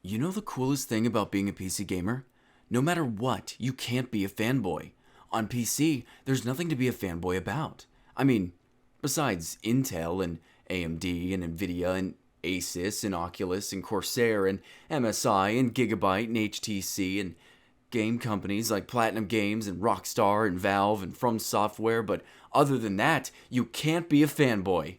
You know the coolest thing about being a PC gamer? No matter what, you can't be a fanboy. On PC, there's nothing to be a fanboy about. I mean, besides Intel and AMD and Nvidia and Asus and Oculus and Corsair and MSI and Gigabyte and HTC and game companies like Platinum Games and Rockstar and Valve and From Software, but other than that, you can't be a fanboy.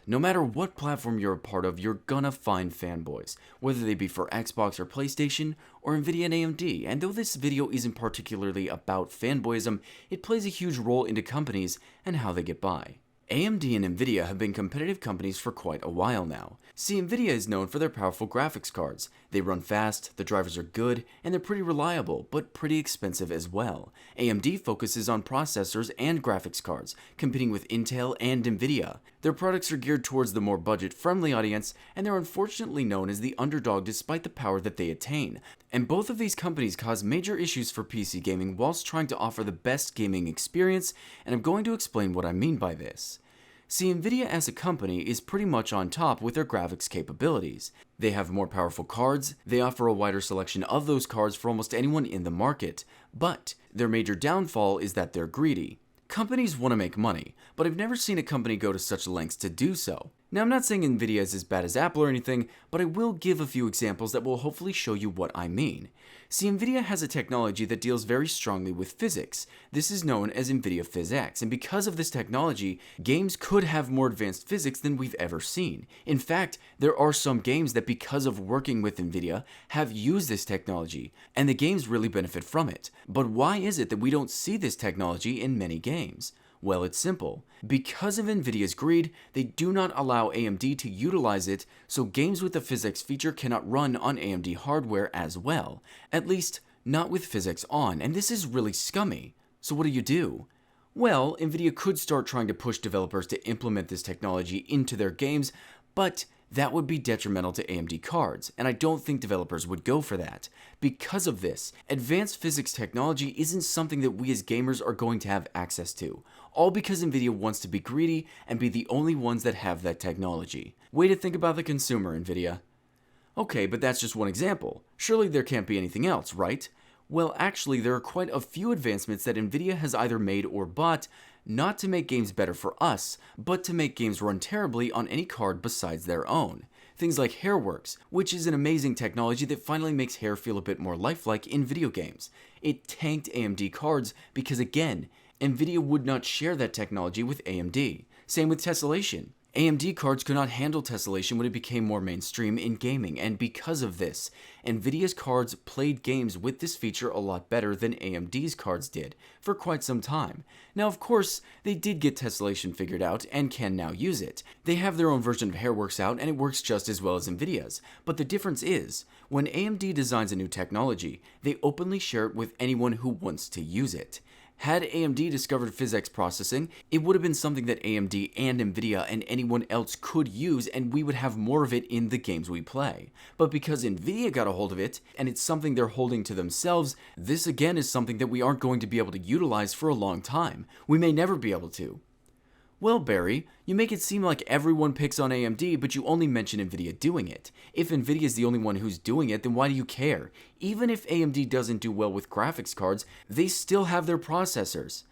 No matter what platform you're a part of, you're gonna find fanboys, whether they be for Xbox or PlayStation, or Nvidia and AMD. And though this video isn't particularly about fanboyism, it plays a huge role into companies and how they get by. AMD and Nvidia have been competitive companies for quite a while now. See, Nvidia is known for their powerful graphics cards. They run fast, the drivers are good, and they're pretty reliable, but pretty expensive as well. AMD focuses on processors and graphics cards, competing with Intel and Nvidia. Their products are geared towards the more budget-friendly audience, and they're unfortunately known as the underdog despite the power that they attain. And both of these companies cause major issues for PC gaming whilst trying to offer the best gaming experience, and I'm going to explain what I mean by this. See, Nvidia as a company is pretty much on top with their graphics capabilities. They have more powerful cards, they offer a wider selection of those cards for almost anyone in the market, but their major downfall is that they're greedy. Companies want to make money, but I've never seen a company go to such lengths to do so. Now, I'm not saying Nvidia is as bad as Apple or anything, but I will give a few examples that will hopefully show you what I mean. See, Nvidia has a technology that deals very strongly with physics. This is known as Nvidia PhysX, and because of this technology, games could have more advanced physics than we've ever seen. In fact, there are some games that, because of working with Nvidia, have used this technology, and the games really benefit from it. But why is it that we don't see this technology in many games? Well, it's simple. Because of Nvidia's greed, they do not allow AMD to utilize it, so games with the PhysX feature cannot run on AMD hardware as well. At least, not with PhysX on, and this is really scummy. So what do? Well, Nvidia could start trying to push developers to implement this technology into their games, but that would be detrimental to AMD cards, and I don't think developers would go for that. Because of this, advanced physics technology isn't something that we as gamers are going to have access to, all because Nvidia wants to be greedy and be the only ones that have that technology. Way to think about the consumer, Nvidia. Okay, but that's just one example. Surely there can't be anything else, right? Well, actually, there are quite a few advancements that Nvidia has either made or bought, not to make games better for us, but to make games run terribly on any card besides their own. Things like Hairworks, which is an amazing technology that finally makes hair feel a bit more lifelike in video games. It tanked AMD cards because, again, Nvidia would not share that technology with AMD. Same with tessellation. AMD cards could not handle tessellation when it became more mainstream in gaming, and because of this, Nvidia's cards played games with this feature a lot better than AMD's cards did for quite some time. Now, of course, they did get tessellation figured out and can now use it. They have their own version of Hairworks out and it works just as well as Nvidia's, but the difference is, when AMD designs a new technology, they openly share it with anyone who wants to use it. Had AMD discovered PhysX processing, it would have been something that AMD and Nvidia and anyone else could use, and we would have more of it in the games we play. But because Nvidia got a hold of it, and it's something they're holding to themselves, this again is something that we aren't going to be able to utilize for a long time. We may never be able to. Well, Barry, you make it seem like everyone picks on AMD, but you only mention Nvidia doing it. If Nvidia is the only one who's doing it, then why do you care? Even if AMD doesn't do well with graphics cards, they still have their processors.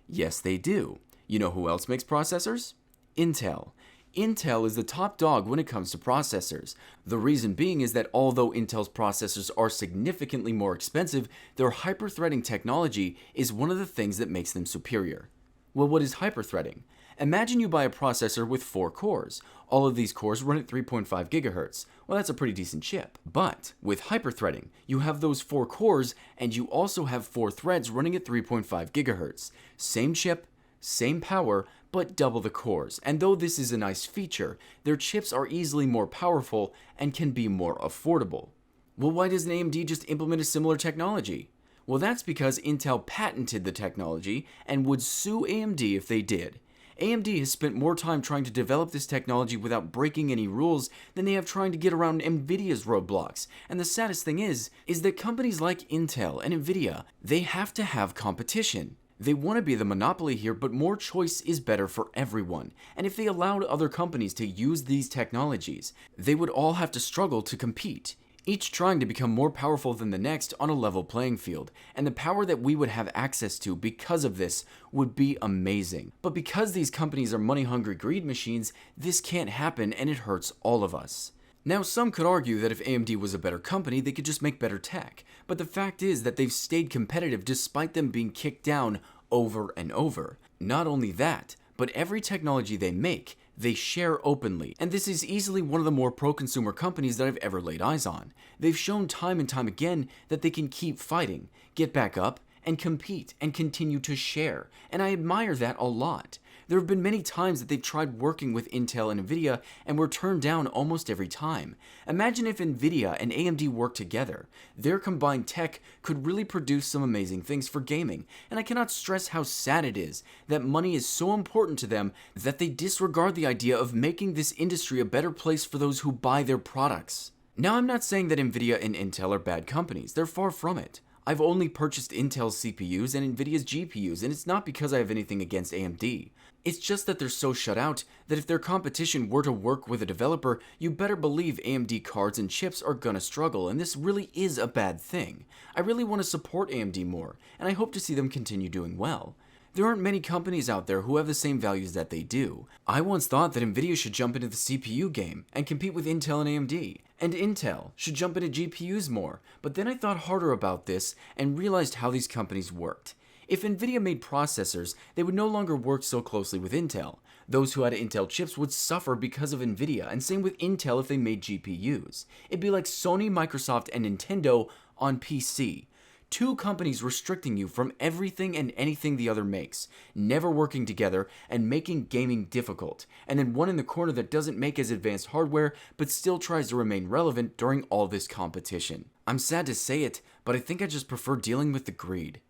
Yes, they do. You know who else makes processors? Intel. Intel is the top dog when it comes to processors. The reason being is that although Intel's processors are significantly more expensive, their hyper-threading technology is one of the things that makes them superior. Well, what is hyper-threading? Imagine you buy a processor with 4 cores. All of these cores run at 3.5 GHz. Well, that's a pretty decent chip. But with hyperthreading, you have those 4 cores and you also have 4 threads running at 3.5 GHz. Same chip, same power, but double the cores. And though this is a nice feature, their chips are easily more powerful and can be more affordable. Well, why doesn't AMD just implement a similar technology? Well, that's because Intel patented the technology and would sue AMD if they did. AMD has spent more time trying to develop this technology without breaking any rules than they have trying to get around Nvidia's roadblocks. And the saddest thing is that companies like Intel and Nvidia, they have to have competition. They want to be the monopoly here, but more choice is better for everyone. And if they allowed other companies to use these technologies, they would all have to struggle to compete, each trying to become more powerful than the next on a level playing field, and the power that we would have access to because of this would be amazing. But because these companies are money-hungry greed machines, this can't happen and it hurts all of us. Now, some could argue that if AMD was a better company, they could just make better tech, but the fact is that they've stayed competitive despite them being kicked down over and over. Not only that, but every technology they make, they share openly, and this is easily one of the more pro-consumer companies that I've ever laid eyes on. They've shown time and time again that they can keep fighting, get back up, and compete, and continue to share, and I admire that a lot. There have been many times that they've tried working with Intel and Nvidia and were turned down almost every time. Imagine if Nvidia and AMD worked together. Their combined tech could really produce some amazing things for gaming, and I cannot stress how sad it is that money is so important to them that they disregard the idea of making this industry a better place for those who buy their products. Now, I'm not saying that Nvidia and Intel are bad companies, they're far from it. I've only purchased Intel's CPUs and Nvidia's GPUs, and it's not because I have anything against AMD. It's just that they're so shut out that if their competition were to work with a developer, you better believe AMD cards and chips are gonna struggle, and this really is a bad thing. I really want to support AMD more, and I hope to see them continue doing well. There aren't many companies out there who have the same values that they do. I once thought that Nvidia should jump into the CPU game and compete with Intel and AMD, and Intel should jump into GPUs more, but then I thought harder about this and realized how these companies worked. If Nvidia made processors, they would no longer work so closely with Intel. Those who had Intel chips would suffer because of Nvidia, and same with Intel if they made GPUs. It'd be like Sony, Microsoft, and Nintendo on PC. Two companies restricting you from everything and anything the other makes, never working together and making gaming difficult, and then one in the corner that doesn't make as advanced hardware but still tries to remain relevant during all this competition. I'm sad to say it, but I think I just prefer dealing with the greed.